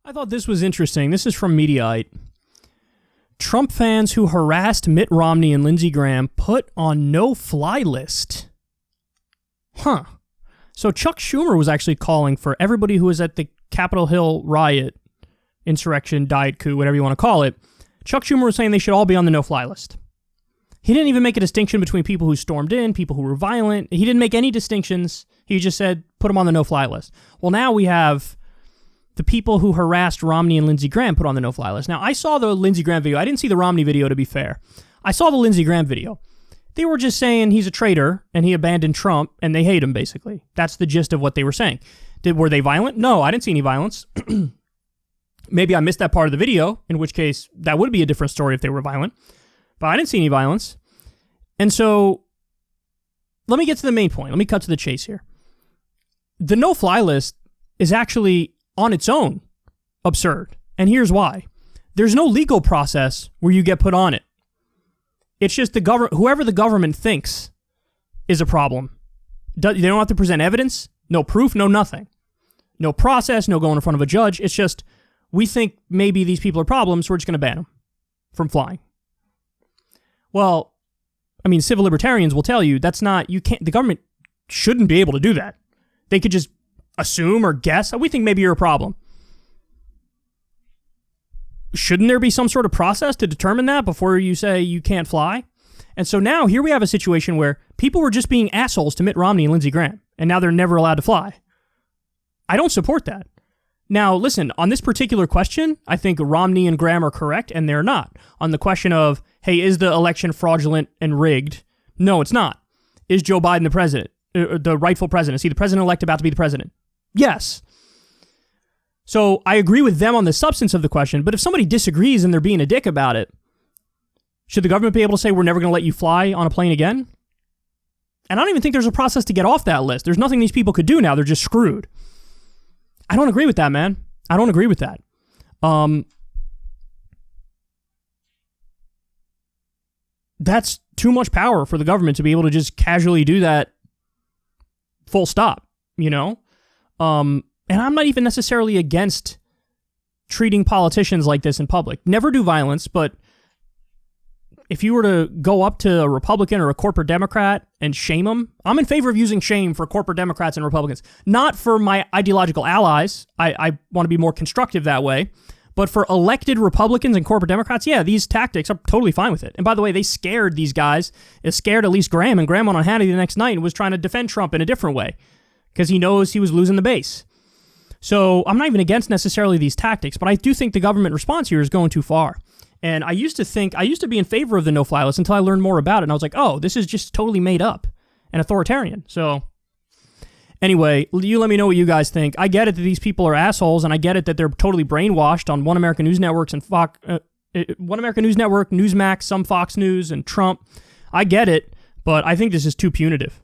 I thought this was interesting. This is from Mediaite. Trump fans who harassed Mitt Romney and Lindsey Graham put on no-fly list. Huh. So Chuck Schumer was actually calling for everybody who was at the Capitol Hill riot, insurrection, diet coup, whatever you want to call it. Chuck Schumer was saying they should all be on the no-fly list. He didn't even make a distinction between people who stormed in, people who were violent. He didn't make any distinctions. He just said, put them on the no-fly list. Well, now we have the people who harassed Romney and Lindsey Graham put on the no-fly list. Now, I saw the Lindsey Graham video. I didn't see the Romney video, to be fair. I saw the Lindsey Graham video. They were just saying he's a traitor and he abandoned Trump and they hate him, basically. That's the gist of what they were saying. Were they violent? No, I didn't see any violence. Maybe I missed that part of the video, in which case that would be a different story if they were violent. But I didn't see any violence. And so, let me get to the main point. Let me cut to the chase here. The no-fly list is actually, on its own, absurd. And here's why. There's no legal process where you get put on it. It's just whoever the government thinks is a problem. They don't have to present evidence, no proof, no nothing. No process, no going in front of a judge. It's just, we think maybe these people are problems, so we're just going to ban them from flying. Well, I mean, civil libertarians will tell you the government shouldn't be able to do that. They could just assume or guess, we think maybe you're a problem. Shouldn't there be some sort of process to determine that before you say you can't fly? And so now here we have a situation where people were just being assholes to Mitt Romney and Lindsey Graham, and now they're never allowed to fly. I don't support that. Now, listen, on this particular question, I think Romney and Graham are correct, and they're not. On the question of, hey, is the election fraudulent and rigged? No, it's not. Is Joe Biden the president, the rightful president? Is he the president-elect about to be the president? Yes. So I agree with them on the substance of the question, but if somebody disagrees and they're being a dick about it, should the government be able to say, we're never going to let you fly on a plane again? And I don't even think there's a process to get off that list. There's nothing these people could do now. They're just screwed. I don't agree with that, man. I don't agree with that. That's too much power for the government to be able to just casually do that full stop, you know? And I'm not even necessarily against treating politicians like this in public. Never do violence, but if you were to go up to a Republican or a corporate Democrat and shame them, I'm in favor of using shame for corporate Democrats and Republicans. Not for my ideological allies. I want to be more constructive that way. But for elected Republicans and corporate Democrats, yeah, these tactics are totally fine with it. And by the way, they scared these guys. It scared at least Graham, and Graham went on Hannity the next night and was trying to defend Trump in a different way because he knows he was losing the base. So I'm not even against necessarily these tactics, but I do think the government response here is going too far. And I used to be in favor of the no-fly list until I learned more about it. And I was like, oh, this is just totally made up and authoritarian. So anyway, you let me know what you guys think. I get it that these people are assholes, and I get it that they're totally brainwashed on One American News Networks and One American News Network, Newsmax, some Fox News, and Trump. I get it, but I think this is too punitive.